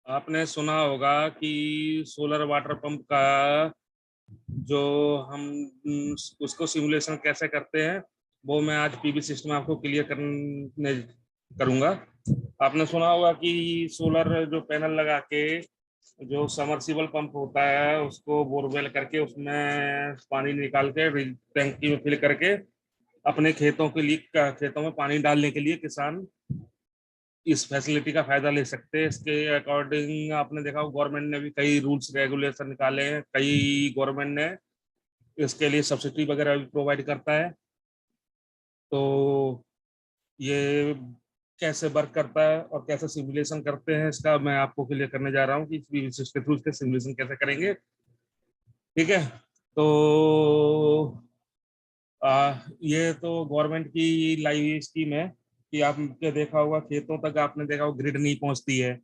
आपने सुना होगा कि सोलर वाटर पंप का जो हम उसको सिमुलेशन कैसे करते हैं, वो मैं आज पीवी सिस्टम आपको क्लियर करने करूंगा। आपने सुना होगा कि सोलर जो पैनल लगा के जो समरसिबल पंप होता है उसको बोरवेल करके उसमें पानी निकाल के टैंकी में फिल करके अपने खेतों के लिए खेतों में पानी डालने के लिए किसान इस फैसिलिटी का फायदा ले सकते हैं। इसके अकॉर्डिंग आपने देखा गवर्नमेंट ने भी कई रूल्स रेगुलेशन निकाले हैं, कई गवर्नमेंट ने इसके लिए सब्सिडी वगैरह भी प्रोवाइड करता है। तो ये कैसे वर्क करता है और कैसे सिमुलेशन करते हैं इसका मैं आपको क्लियर करने जा रहा हूँ कि इसके थ्रू इसके सिमुलेशन कैसे करेंगे। ठीक है। तो ये तो गवर्नमेंट की लाइव स्कीम है कि आपने देखा होगा खेतों तक आपने देखा होगा ग्रिड नहीं पहुंचती है।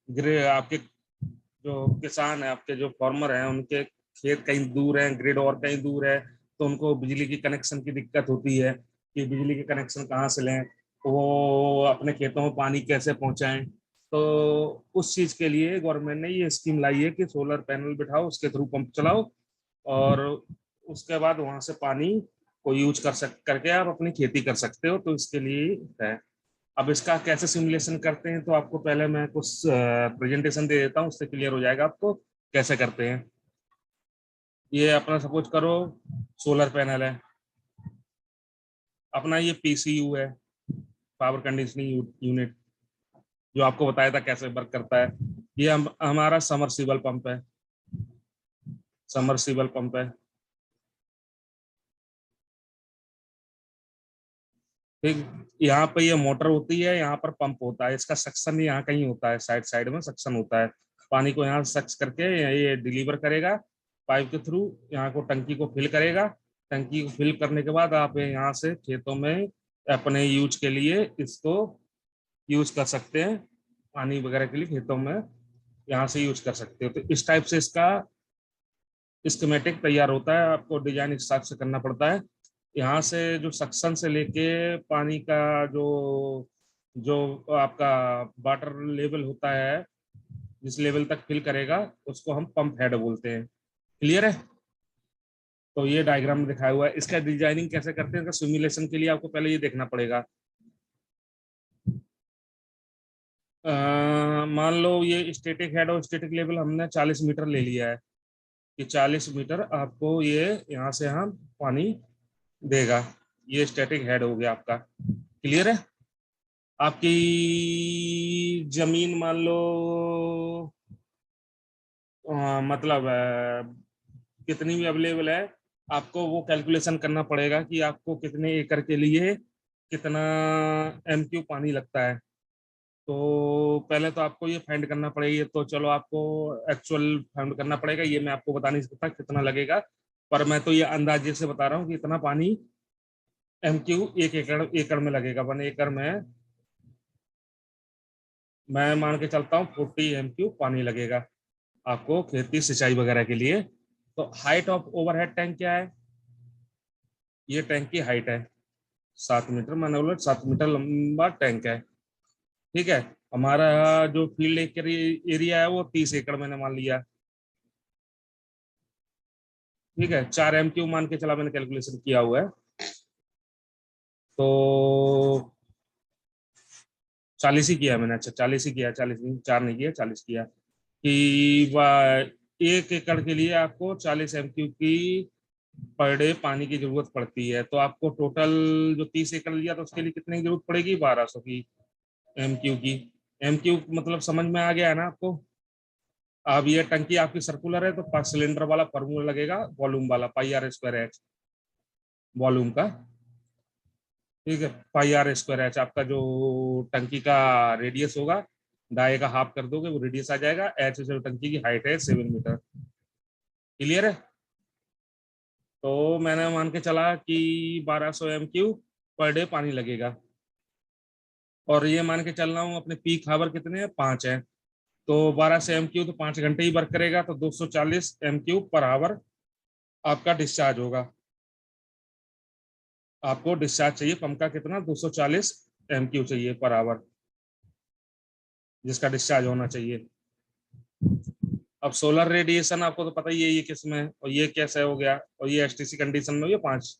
ग्रिड आपके जो किसान है, आपके जो फार्मर हैं, उनके खेत कहीं दूर हैं, ग्रिड और कहीं दूर है, तो उनको बिजली की कनेक्शन की दिक्कत होती है कि बिजली के कनेक्शन कहाँ से लें, वो अपने खेतों में पानी कैसे पहुंचाएं। तो उस चीज के लिए गवर्नमेंट ने ये स्कीम लाई है कि सोलर पैनल बिठाओ, उसके थ्रू पंप चलाओ और उसके बाद वहां से पानी को यूज करके आप अपनी खेती कर सकते हो। तो इसके लिए है। अब इसका कैसे सिमुलेशन करते हैं, तो आपको पहले मैं कुछ प्रेजेंटेशन दे देता हूँ, उससे क्लियर हो जाएगा आपको कैसे करते हैं। ये अपना सपोज करो सोलर पैनल है, अपना ये पीसीयू है, पावर कंडीशनिंग यूनिट, जो आपको बताया था कैसे वर्क करता है। ये हमारा समरसिबल पंप है, समरसिबल पंप है। ठीक। यहाँ पे ये मोटर होती है, यहाँ पर पंप होता है, इसका सक्शन यहाँ कहीं होता है, साइड साइड में सक्शन होता है। पानी को यहाँ सक्स करके ये डिलीवर करेगा पाइप के थ्रू, यहाँ को टंकी को फिल करेगा। टंकी को फिल करने के बाद आप यहाँ से खेतों में अपने यूज के लिए इसको यूज कर सकते हैं। पानी वगैरह के लिए खेतों में यहाँ से यूज कर सकते हो। तो इस टाइप से इसका स्कीमेटिक तैयार होता है, आपको डिजाइन इस हिसाब से करना पड़ता है। यहाँ से जो सक्शन से लेके पानी का जो जो आपका वाटर लेवल होता है, जिस लेवल तक फिल करेगा उसको हम पंप हेड बोलते हैं। क्लियर है। तो ये डायग्राम में दिखाया हुआ है, इसका डिजाइनिंग कैसे करते हैं, सिमुलेशन के लिए आपको पहले ये देखना पड़ेगा। मान लो ये स्टैटिक हेड और स्टैटिक लेवल हमने 40 मीटर ले लिया है कि 40 मीटर आपको ये यहाँ से हम पानी देगा। ये स्टैटिक हेड हो गया आपका। क्लियर है। आपकी जमीन मान लो मतलब कितनी भी अवेलेबल है, आपको वो कैलकुलेशन करना पड़ेगा कि आपको कितने एकड़ के लिए कितना MQ पानी लगता है। तो पहले तो आपको ये फाइंड करना पड़ेगा, ये तो चलो आपको एक्चुअल फाइंड करना पड़ेगा, ये मैं आपको बता नहीं सकता कितना लगेगा। पर मैं तो ये अंदाजे से बता रहा हूँ कि इतना पानी MQ एक एकड़ एकड़ में लगेगा। 1 एकड़ में मैं मान के चलता हूँ 40 MQ पानी लगेगा आपको खेती सिंचाई वगैरह के लिए। तो हाइट ऑफ ओवरहेड टैंक क्या है, ये टैंक की हाइट है 7 मीटर, मान लो 7 मीटर लंबा टैंक है। ठीक है। हमारा जो फील्ड एरिया है वो 30 एकड़ मैंने मान लिया। ठीक है। 4 MQ मान के चला, मैंने कैलकुलेशन किया हुआ है। तो 40 ही किया मैंने। अच्छा 40 ही किया, 40 नहीं, 4 नहीं किया, 40 किया कि 1 एकड़ के लिए आपको 40 MQ की पर डे पानी की जरूरत पड़ती है। तो आपको टोटल जो 30 एकड़ लिया तो उसके लिए कितने की जरूरत पड़ेगी, 1200 की MQ की। MQ मतलब समझ में आ गया है ना आपको। अब ये टंकी आपकी सर्कुलर है तो 5 सिलेंडर वाला फॉर्मूला लगेगा, वॉल्यूम वाला, πr²h वॉल्यूम का। ठीक है। πr²h आपका जो टंकी का रेडियस होगा, डाई का हाफ कर दोगे वो रेडियस आ जाएगा। एच जो टंकी की हाइट है 7 मीटर। क्लियर है। तो मैंने मान के चला कि 1200 MQ पर डे पानी लगेगा। और ये मान के चल रहा हूँ अपने पीक हावर कितने हैं, 5 है। तो 1200 MQ तो 5 घंटे ही वर्क करेगा, तो 240 MQ पर आवर आपका डिस्चार्ज होगा। आपको डिस्चार्ज चाहिए पंप का कितना, 240 MQ चाहिए पर आवर, जिसका डिस्चार्ज होना चाहिए। अब सोलर रेडिएशन आपको तो पता ही है ये किस में है, और ये कैसे हो गया, और ये एसटीसी कंडीशन में, ये 5,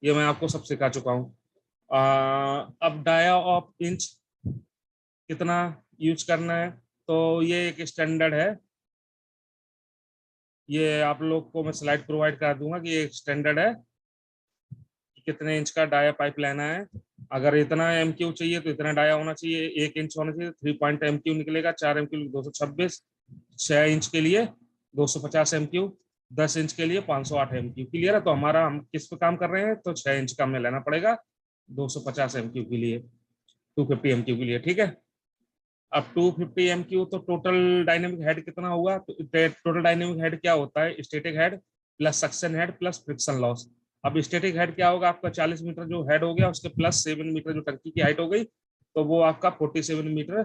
ये मैं आपको सब सिखा चुका हूँ। अब डाया ऑफ इंच कितना यूज करना है, तो ये एक स्टैंडर्ड है, ये आप लोग को मैं स्लाइड प्रोवाइड करा दूंगा कि ये स्टैंडर्ड है कि कितने इंच का डाया पाइप लेना है। अगर इतना एमक्यू चाहिए तो इतना डाया होना चाहिए, 1 इंच होना चाहिए, 3 पॉइंट एमक्यू निकलेगा, 4 एमक्यू 226, 6 इंच के लिए 250 एमक्यू, 10 इंच के लिए 508 एमक्यू। क्लियर है? तो हमारा हम किस पे काम कर रहे हैं, तो 6 इंच का हमें लेना पड़ेगा 250 एमक्यू के लिए, 250 एमक्यू के लिए। ठीक है, अब 250 एमक्यू तो टोटल डायनेमिक हेड कितना हुआ, तो टोटल डायनेमिक हेड क्या होता है, static head plus suction head plus friction loss. अब स्टैटिक हेड क्या होगा, आपका 40 मीटर जो हेड हो गया उसके प्लस 7 मीटर जो टंकी की हाइट हो गई, तो वो आपका 47 मीटर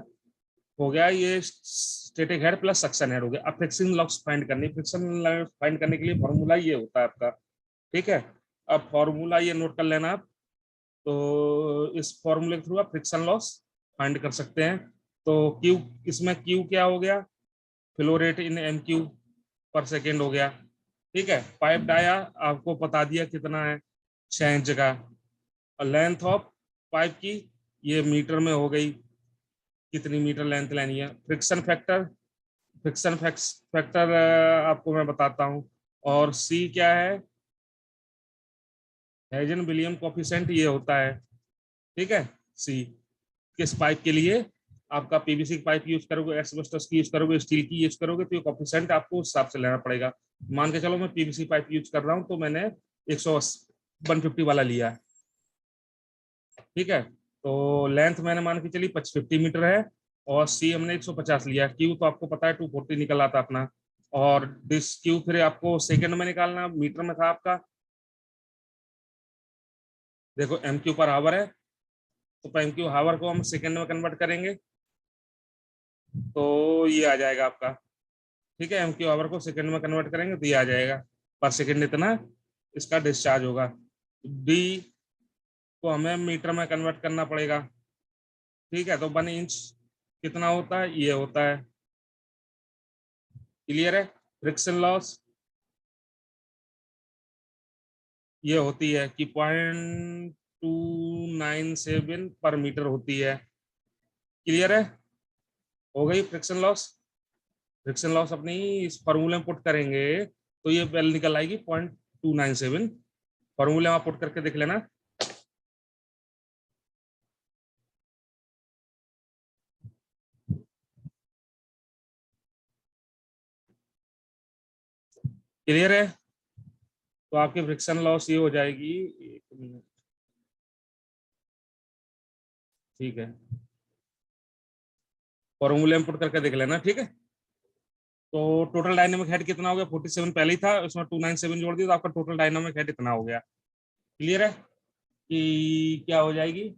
हो गया, ये static head plus suction head हो गया। अब फ्रिक्शन लॉस फाइंड करनी, फ्रिक्शन लॉस फाइंड करने के लिए फॉर्मूला ये होता है आपका। ठीक है, अब फॉर्मूला ये नोट कर लेना आप, तो इस फॉर्मूले के थ्रू आप फ्रिक्शन लॉस फाइंड कर सकते हैं। तो क्यू, इसमें क्यू क्या हो गया, flow rate in m cube पर सेकेंड हो गया। ठीक है, पाइप डाया आपको बता दिया कितना है, 6 इंच का। और लेंथ ऑफ पाइप की ये मीटर में हो गई, कितनी मीटर लेंथ लेनी है। फ्रिक्शन फैक्टर, फ्रिक्शन फैक्टर आपको मैं बताता हूँ। और सी क्या है, हेजन विलियम कोफिशिएंट ये होता है। ठीक है, सी किस पाइप के लिए, आपका पीवीसी की पाइप यूज करोगे, एस्बेस्टस की यूज करोगे, स्टील की यूज करोगे, तो ये कोफिशिएंट आपको उस हिसाब से लेना पड़ेगा। मान के चलो मैं पीवीसी पाइप यूज कर रहा हूँ, तो मैंने 150 वाला लिया। ठीक है, तो लेंथ मैंने मान के चली 50 मीटर है, और सी हमने 150 लिया। क्यू तो आपको पता है 240 निकल आता अपना, और दिस क्यू फिर आपको सेकंड में निकालना, मीटर में था आपका। देखो एम क्यू पर हावर है, तो एम क्यू हावर को हम सेकंड में कन्वर्ट करेंगे, तो ये आ जाएगा आपका। ठीक है, एम क्यू आवर को सेकंड में कन्वर्ट करेंगे तो ये आ जाएगा, पर सेकंड इतना इसका डिस्चार्ज होगा। डी को हमें मीटर में कन्वर्ट करना पड़ेगा। ठीक है, तो 1 इंच कितना होता है, ये होता है। क्लियर है? फ्रिक्शन लॉस ये होती है कि 0.297 पर मीटर होती है। क्लियर है? हो गई फ्रिक्शन लॉस। फ्रिक्शन लॉस अपनी इस फॉर्मूले में पुट करेंगे तो ये वैल्यू निकल आएगी 0.297। फॉर्मूले में आप पुट करके देख लेना। क्लियर है? तो आपकी फ्रिक्शन लॉस ये हो जाएगी, 1 मिनट, ठीक है, फॉर्मूले में पुट करके देख लेना। ठीक है, तो टोटल डायनामिक हेड कितना हो गया, 47 पहले ही था, उसमें 297 जोड़ दिया, तो आपका टोटल डायनामिक हेड इतना हो गया। क्लियर है कि क्या हो जाएगी।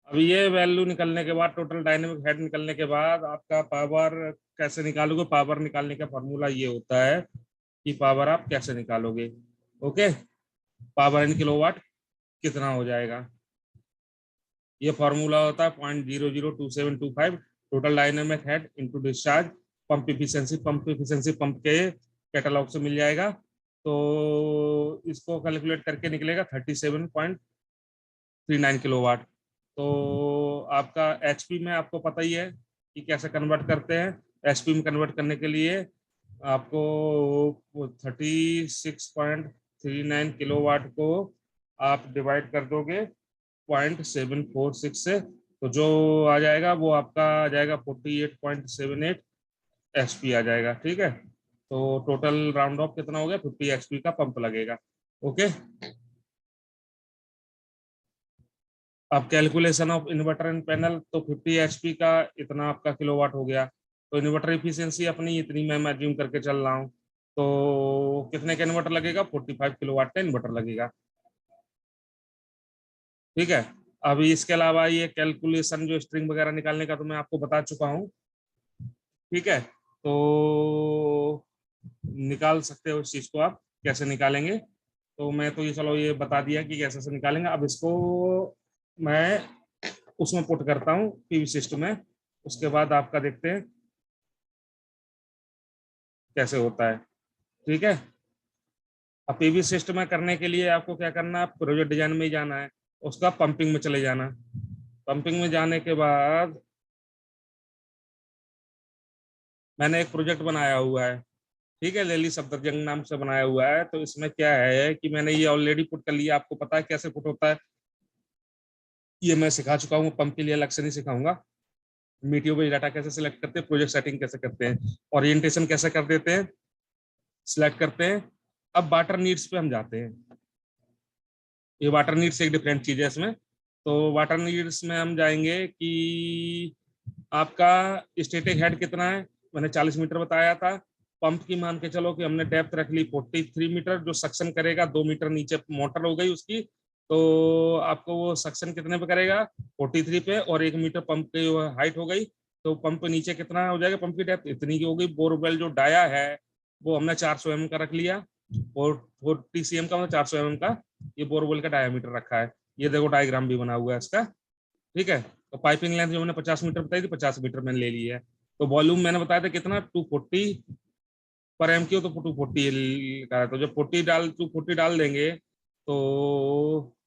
अब ये वैल्यू निकलने के बाद, टोटल डायनेमिक हेड निकलने के बाद आपका पावर कैसे निकालोगे, पावर निकालने का फॉर्मूला ये होता है कि पावर आप कैसे निकालोगे। ओके, पावर इन किलोवाट कितना हो जाएगा, ये फॉर्मूला होता है 0.002725 total dynamic head into discharge pump efficiency. Pump efficiency pump के कैटलॉग से मिल जाएगा, तो इसको कैलकुलेट करके निकलेगा 37.39 किलोवाट। तो आपका एचपी में आपको पता ही है कि कैसे कन्वर्ट करते हैं। एचपी में कन्वर्ट करने के लिए आपको 36.39 किलोवाट को आप डिवाइड कर दोगे 0.746 से, तो जो आ जाएगा वो आपका आ जाएगा 48.78 एचपी आ जाएगा। ठीक है, तो टोटल राउंड ऑफ कितना हो गया, 50 एचपी का पंप लगेगा। ओके, अब calculation of inverter and panel, तो 50 एचपी का इतना आपका किलोवाट हो गया, तो इन्वर्टर इफिशियंसी अपनी इतनी मैं अज्यूम करके चल रहा हूँ, तो कितने का इन्वर्टर लगेगा, 45 किलोवाट का इन्वर्टर लगेगा। ठीक है, अभी इसके अलावा ये कैलकुलेशन जो स्ट्रिंग वगैरह निकालने का तो मैं आपको बता चुका हूँ। ठीक है, तो निकाल सकते हो इस चीज को। आप कैसे निकालेंगे, तो मैं तो ये चलो ये बता दिया कि कैसे से निकालेंगे। अब इसको मैं उसमें पुट करता हूँ पीवी सिस्टम में, उसके बाद आपका देखते हैं कैसे होता है। ठीक है। अब पीवी सिस्टम में करने के लिए आपको क्या करना है, प्रोजेक्ट डिजाइन में ही जाना है, उसका पंपिंग में चले जाना। पंपिंग में जाने के बाद मैंने एक प्रोजेक्ट बनाया हुआ है, ठीक है, लेली सफदरजंग नाम से बनाया हुआ है। तो इसमें क्या है कि मैंने ये ऑलरेडी पुट कर लिया, आपको पता है कैसे पुट होता है, ये मैं सिखा चुका हूँ, पंप के लिए अलग से नहीं सिखाऊंगा। मीटियो बेस्ड डाटा कैसे सिलेक्ट करते हैं, प्रोजेक्ट सेटिंग कैसे करते हैं, ओरिएंटेशन कैसे कर देते हैं, सिलेक्ट करते हैं। अब वाटर नीड्स पे हम जाते हैं। ये वाटर नीड्स एक डिफरेंट चीज है इसमें। तो वाटर नीड्स में हम जाएंगे कि आपका स्टैटिक हेड कितना है, मैंने 40 मीटर बताया था। पंप की मान के चलो कि हमने डेप्थ रख ली 43 मीटर, जो सक्शन करेगा 2 मीटर नीचे मोटर हो गई उसकी। तो आपको वो सक्शन कितने पे करेगा, 43 पे, और 1 मीटर पंप की हाइट हो गई। तो पंप पे नीचे कितना हो जाएगा, पंप की डेप्थ इतनी की हो गई। बोरवेल जो डाया है वो हमने 400 mm का रख लिया, और 40 cm का, मतलब 400 mm का ये बोरवेल का डायामीटर रखा है। ये देखो डायग्राम भी बना हुआ है इसका। ठीक है। तो पाइपिंग लेंथ जो मैंने 50 मीटर बताई थी, 50 मीटर मैंने ले ली है। तो वॉल्यूम मैंने बताया था कितना, 240 पर एम क्यू, तो 240 का है। तो जब 240 डाल देंगे तो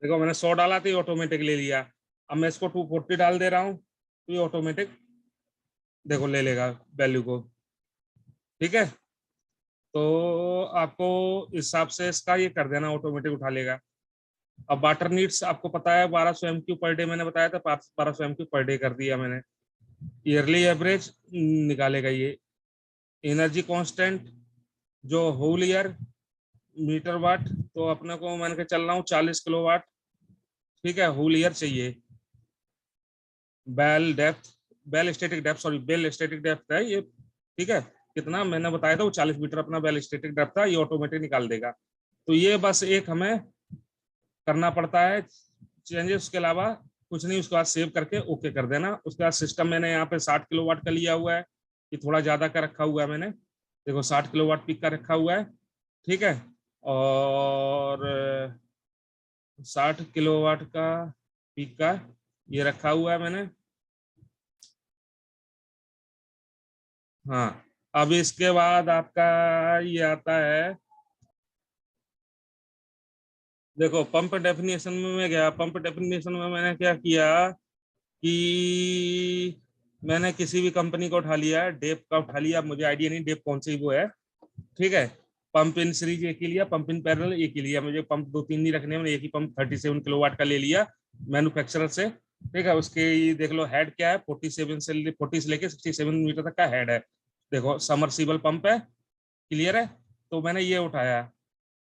देखो मैंने 100 डाला तो ये ऑटोमेटिक ले लिया। अब मैं इसको 240 डाल दे रहा हूँ तो ये ऑटोमेटिक देखो ले लेगा वैल्यू को। ठीक है। तो आपको इस हिसाब से इसका ये कर देना, ऑटोमेटिक उठा लेगा। अब वाटर नीड्स आपको पता है 1200 MQ पर डे मैंने बताया था, 1200 MQ पर डे कर दिया मैंने। ईयरली एवरेज निकालेगा ये। एनर्जी कांस्टेंट जो होल ईयर मीटर वाट, तो अपने को मान के चल रहा हूँ 40 किलोवाट। ठीक है, होल ईयर चाहिए। Well depth, well static depth, sorry well static depth है ये। ठीक है, कितना मैंने बताया था वो 40 मीटर अपना बेल स्टैटिक डेप्थ था, ये ऑटोमेटिक निकाल देगा। तो ये बस एक हमें करना पड़ता है चेंजेस, उसके अलावा कुछ नहीं। उसके बाद सेव करके ओके कर देना। उसके बाद सिस्टम मैंने यहाँ पे 60 किलोवाट का लिया हुआ है, ये थोड़ा ज्यादा का रखा हुआ है मैंने। देखो 60 किलोवाट पीक का रखा हुआ है। ठीक है। और 60 किलोवाट का पीक का ये रखा हुआ है मैंने। हाँ। अब इसके बाद आपका ये आता है, देखो पंप डेफिनेशन में मैं गया। पंप डेफिनेशन में मैंने क्या किया कि मैंने किसी भी कंपनी को उठा लिया, डेप का उठा लिया, मुझे आइडिया नहीं डेप कौन सी वो है। ठीक है। पंप इन सीरीज एक ही लिया, पंप इन पैरेलल एक ही लिया, मुझे पंप दो तीन नहीं रखने, मैंने एक ही पंप 37 किलोवाट का ले लिया मैन्युफैक्चरर से। ठीक है। उसके ये देख लो हेड क्या है, 40 से लेके 67 मीटर तक का हेड है। देखो समरसीबल पंप है, क्लियर है। तो मैंने ये उठाया।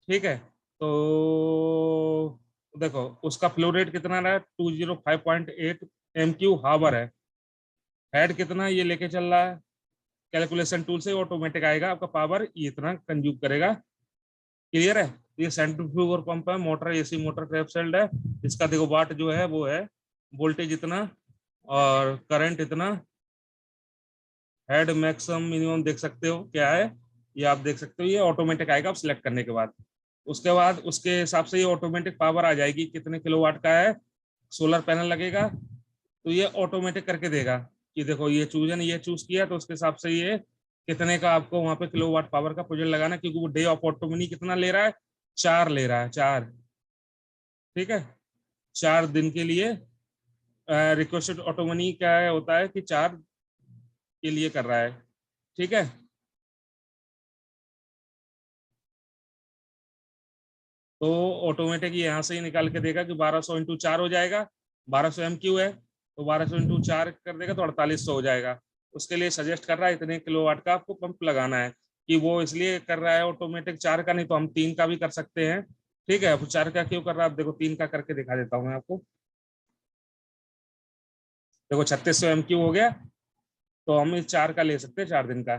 ठीक है। तो देखो उसका फ्लो रेट कितना रहा है, 205.8 MQ/हावर है। हेड कितना ये लेके चल रहा है, कैलकुलेशन टूल से ऑटोमेटिक आएगा आपका पावर ये इतना कंज्यूम करेगा। क्लियर है। ये सेंट्रीफ्यूगल पंप है, मोटर एसी मोटर क्रैप सेल्ड है। इसका देखो वाट जो है वो है, वोल्टेज इतना और करंट इतना। हेड मैक्सिमम मिनिमम देख सकते हो क्या है, ये आप देख सकते हो, ये ऑटोमेटिक आएगा आप सिलेक्ट करने के बाद। उसके बाद उसके हिसाब से ये ऑटोमेटिक पावर आ जाएगी कितने किलोवाट का है। सोलर पैनल लगेगा तो ये ऑटोमेटिक करके देगा कि देखो ये ये चूज किया, तो उसके हिसाब से ये कितने का आपको वहां पे किलोवाट पावर का प्रोजेक्ट लगाना है, क्योंकि वो डे ऑफ ऑटोमनी कितना ले रहा है, 4 ले रहा है, 4। ठीक है। 4 दिन के लिए रिक्वेस्टेड ऑटोमनी क्या है, होता है कि 4 के लिए कर रहा है। ठीक है। तो ऑटोमेटिक यहाँ से ही निकाल के देगा कि 1200 × 4 हो जाएगा। 1200 MQ है तो 1200 × 4 कर देगा तो 4800 हो जाएगा। उसके लिए सजेस्ट कर रहा है इतने किलोवाट का आपको पंप लगाना है, कि वो इसलिए कर रहा है ऑटोमेटिक 4 का, नहीं तो हम 3 का भी कर सकते हैं। ठीक है। अब 4 का क्यों कर रहा है, आप देखो 3 का करके दिखा देता हूँ मैं आपको। देखो 3600 MQ हो गया, तो हम इस 4 का ले सकते हैं, 4 दिन का।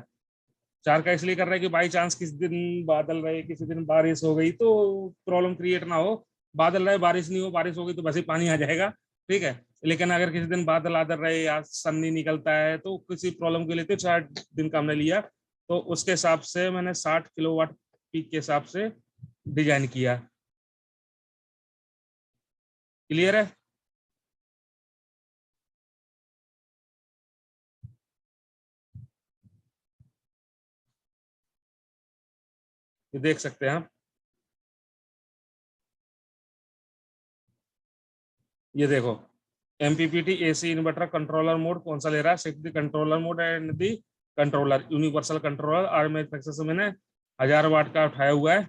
चार का इसलिए कर रहे हैं कि बाई चांस किसी दिन बादल रहे, किसी दिन बारिश हो गई तो प्रॉब्लम क्रिएट ना हो। बादल रहे बारिश नहीं हो, बारिश हो गई तो वैसे ही पानी आ जाएगा, ठीक है। लेकिन अगर किसी दिन बादल आदर रहे या सन नहीं निकलता है तो किसी प्रॉब्लम के लिए तो 4 दिन का हमने लिया। तो उसके हिसाब से मैंने 60 किलोवाट पीक के हिसाब से डिजाइन किया। क्लियर है? ये देख सकते हैं आप। ये देखो, MPPT AC inverter controller mode कौन सा ले रहा है, shift the controller mode and the controller universal controller armature से मैंने 1000 वाट का उठाया हुआ है।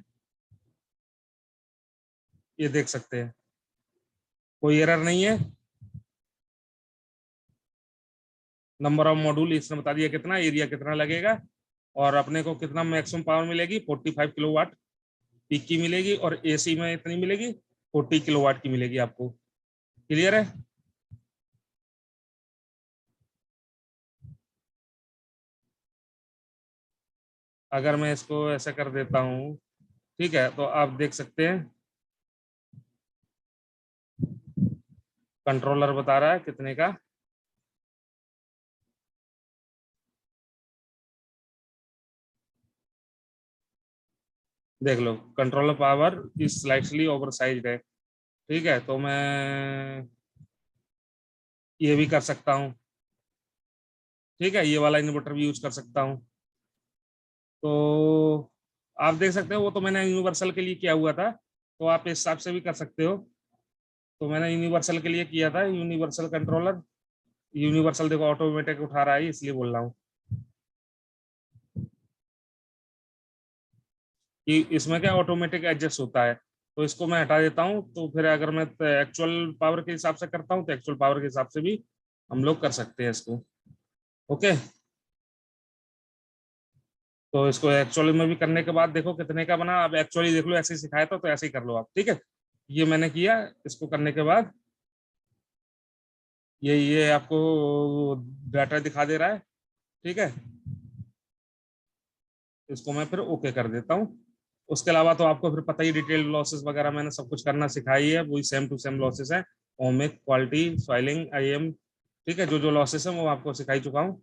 ये देख सकते हैं, कोई एरर नहीं है। नंबर ऑफ मॉड्यूल इसने बता दिया कितना एरिया कितना लगेगा, और अपने को कितना मैक्सिमम पावर मिलेगी, 45 किलोवाट पीक की मिलेगी, और एसी में इतनी मिलेगी 40 किलोवाट की मिलेगी आपको। क्लियर है? अगर मैं इसको ऐसा कर देता हूँ, ठीक है, तो आप देख सकते हैं कंट्रोलर बता रहा है कितने का। देख लो, controller power is slightly oversized है, ठीक है। तो मैं ये भी कर सकता हूँ, ठीक है, ये वाला इन्वर्टर भी यूज कर सकता हूँ। तो आप देख सकते हो, वो तो मैंने यूनिवर्सल के लिए किया हुआ था, तो आप इस हिसाब से भी कर सकते हो। तो मैंने यूनिवर्सल के लिए किया था, यूनिवर्सल कंट्रोलर। यूनिवर्सल देखो ऑटोमेटिक उठा रहा है इसलिए बोल रहा हूँ कि इसमें क्या ऑटोमेटिक एडजस्ट होता है। तो इसको मैं हटा देता हूँ, तो फिर अगर मैं एक्चुअल पावर के हिसाब से करता हूँ तो एक्चुअल पावर के हिसाब से भी हम लोग कर सकते हैं इसको। ओके, तो इसको एक्चुअली में भी करने के बाद देखो कितने का बना। अब एक्चुअली देख लो, ऐसे ही सिखाया था तो ऐसे ही कर लो आप, ठीक है। ये मैंने किया, इसको करने के बाद ये आपको डाटा दिखा दे रहा है, ठीक है। इसको मैं फिर ओके कर देता हूँ। उसके अलावा तो आपको फिर पता ही, डिटेल लॉसेस वगैरह मैंने सब कुछ करना सिखाई है, वही सेम टू सेम लॉसेस है। ओमिक, क्वालिटी, स्वाइलिंग, आईएम, ठीक है, जो जो लॉसेस है वो आपको सिखाई चुका हूँ।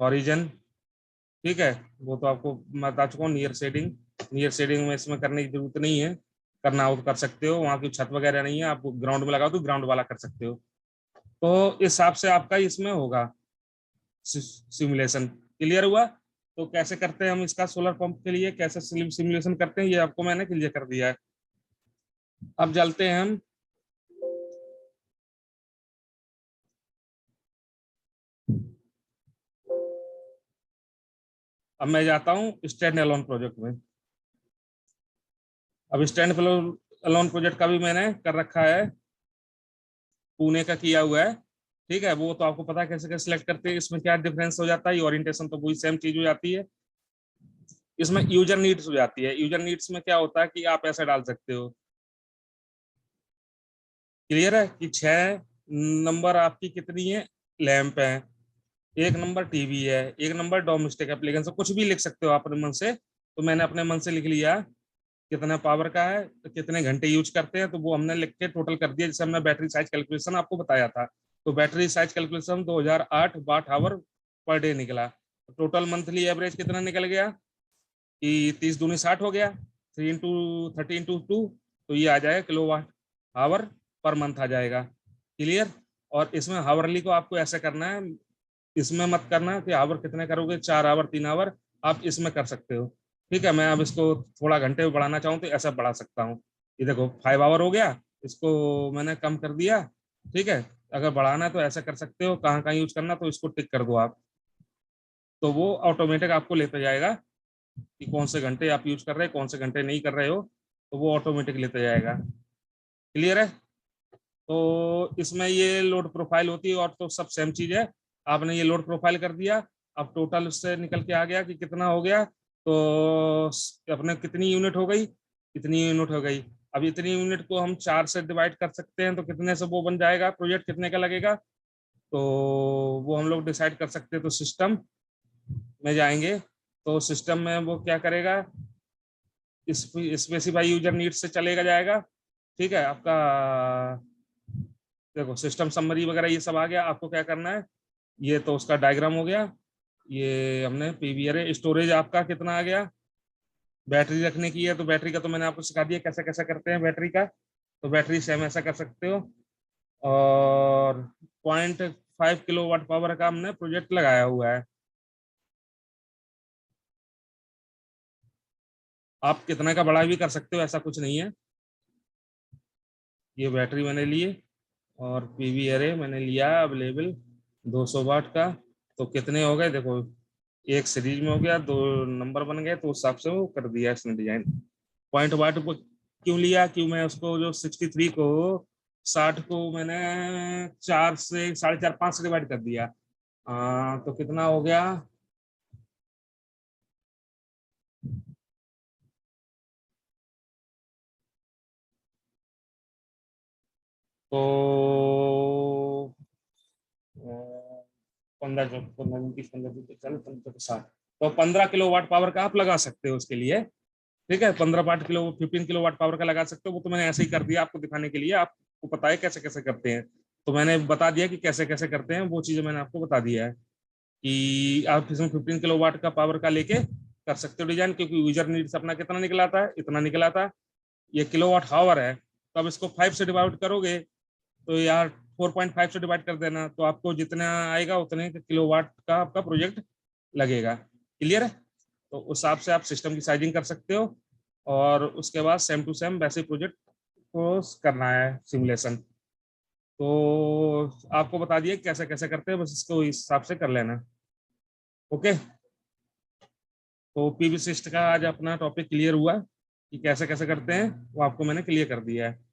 हॉरिजन, ठीक है, वो तो आपको मैं बता चुका हूँ। नियर शेडिंग, नियर शेडिंग में इसमें करने की जरूरत नहीं है, करना हो तो कर सकते हो, वहाँ की छत वगैरह नहीं है, आप ग्राउंड में लगाओ तो ग्राउंड वाला कर सकते हो। तो इस हिसाब से आपका इसमें होगा सिमुलेशन। क्लियर हुआ? तो कैसे करते हैं हम इसका सोलर पंप के लिए, कैसे सिमुलेशन करते हैं, ये आपको मैंने क्लियर कर दिया है। अब चलते हैं हम, अब मैं जाता हूँ स्टैंड अलोन प्रोजेक्ट में। अब स्टैंड अलोन प्रोजेक्ट का भी मैंने कर रखा है, पुणे का किया हुआ है, ठीक है। वो तो आपको पता है कैसे कैसे सिलेक्ट करते हैं, इसमें क्या डिफरेंस हो जाता है, ओरिएंटेशन तो वही सेम चीज हो जाती है। इसमें यूजर नीड्स हो जाती है। यूजर नीड्स में क्या होता है कि आप ऐसा डाल सकते हो, क्लियर है, कि 6 नंबर आपकी कितनी है, लैंप है, 1 नंबर टीवी है, 1 नंबर डोमेस्टिक एप्लीकेशन, कुछ भी लिख सकते हो आप अपने मन से। तो मैंने अपने मन से लिख लिया कितना पावर का है, तो कितने घंटे यूज करते हैं, तो वो हमने लिख के टोटल कर दिया। जैसे हमने बैटरी साइज कैलकुलेशन आपको बताया था, तो battery size calculation 2008 watt hour per day निकला। टोटल मंथली एवरेज कितना निकल गया कि 30 दूनी 60 हो गया, 3 इंटू 30 इंटू 2, तो ये आ जाएगा kilo watt hour per month आ जाएगा। क्लियर? और इसमें हावरली को आपको ऐसा करना है, इसमें मत करना कि आवर कितने करोगे, 4 आवर 3 आवर, आप इसमें कर सकते हो, ठीक है। मैं अब इसको थोड़ा घंटे में बढ़ाना चाहूँ तो ऐसा बढ़ा सकता हूँ। ये देखो 5 आवर हो गया, इसको मैंने कम कर दिया, ठीक है। अगर बढ़ाना है तो ऐसा कर सकते हो, कहाँ कहाँ यूज करना तो इसको टिक कर दो आप, तो वो ऑटोमेटिक आपको लेता जाएगा कि कौन से घंटे आप यूज कर रहे हैं, कौन से घंटे नहीं कर रहे हो, तो वो ऑटोमेटिक लेता जाएगा। क्लियर है? तो इसमें ये लोड प्रोफाइल होती है, और तो सब सेम चीज है। आपने ये लोड प्रोफाइल कर दिया, अब टोटल उससे निकल के आ गया कि कितना हो गया, तो अपने कितनी यूनिट हो गई, कितनी यूनिट हो गई। अब इतनी यूनिट को हम 4 से डिवाइड कर सकते हैं, तो कितने से वो बन जाएगा, प्रोजेक्ट कितने का लगेगा, तो वो हम लोग डिसाइड कर सकते हैं। तो सिस्टम में जाएंगे, तो सिस्टम में वो क्या करेगा, स्पेसिफाई यूजर नीड्स से चलेगा जाएगा। ठीक है, आपका देखो सिस्टम समरी वगैरह ये सब आ गया। आपको क्या करना है, ये तो उसका डायग्राम हो गया। ये हमने पीवी अरे, स्टोरेज आपका कितना आ गया, बैटरी रखने की है तो बैटरी का तो मैंने आपको सिखा दिया कैसे कैसे करते हैं बैटरी का। तो बैटरी से हम ऐसा कर सकते हो। और 0.5 किलोवाट पावर का हमने प्रोजेक्ट लगाया हुआ है। आप कितना का बड़ा भी कर सकते हो, ऐसा कुछ नहीं है। ये बैटरी मैंने लिए और पीवी अरे मैंने लिया अवेलेबल 200 वाट का। तो कितने हो गए देखो, एक सीरीज में हो गया, दो नंबर बन गए, तो उस हिसाब से वो कर दिया इसने डिजाइन। पॉइंट वाट को क्यों लिया, क्यों मैं उसको जो 63 को 60 को मैंने 4 से 4.5 5 से डिवाइड कर दिया। तो कितना हो गया, तो 15 15 30 15 40 50 60, तो 15 किलोवाट पावर का आप लगा सकते हो उसके लिए। ठीक है, 15 किलो 15 किलोवाट पावर का लगा सकते हो। वो तो मैंने ऐसे ही कर दिया आपको दिखाने के लिए, आपको पता है कैसे कैसे करते हैं। तो मैंने बता दिया कि कैसे कैसे करते हैं, वो चीजें मैंने आपको बता दिया है कि आप इसमें 15 किलोवाट का पावर का लेके कर सकते हो डिजाइन, क्योंकि यूजर नीड्स अपना कितना निकला था, इतना निकला था। ये किलोवाट हावर है, तो अब इसको 5 से डिवाइड करोगे तो यार 4.5 से डिवाइड कर देना, तो आपको जितना आएगा उतने किलोवाट का आपका प्रोजेक्ट लगेगा। क्लियर है? तो उस हिसाब से आप सिस्टम की साइजिंग कर सकते हो और उसके बाद सेम टू सेम वैसे प्रोजेक्ट को करना है सिमुलेशन। तो आपको बता दिए कैसे कैसे करते हैं, बस इसको इस हिसाब से कर लेना। ओके, तो पीवी सिस्ट का आज अपना टॉपिक क्लियर हुआ कि कैसे कैसे करते हैं, वो आपको मैंने क्लियर कर दिया है।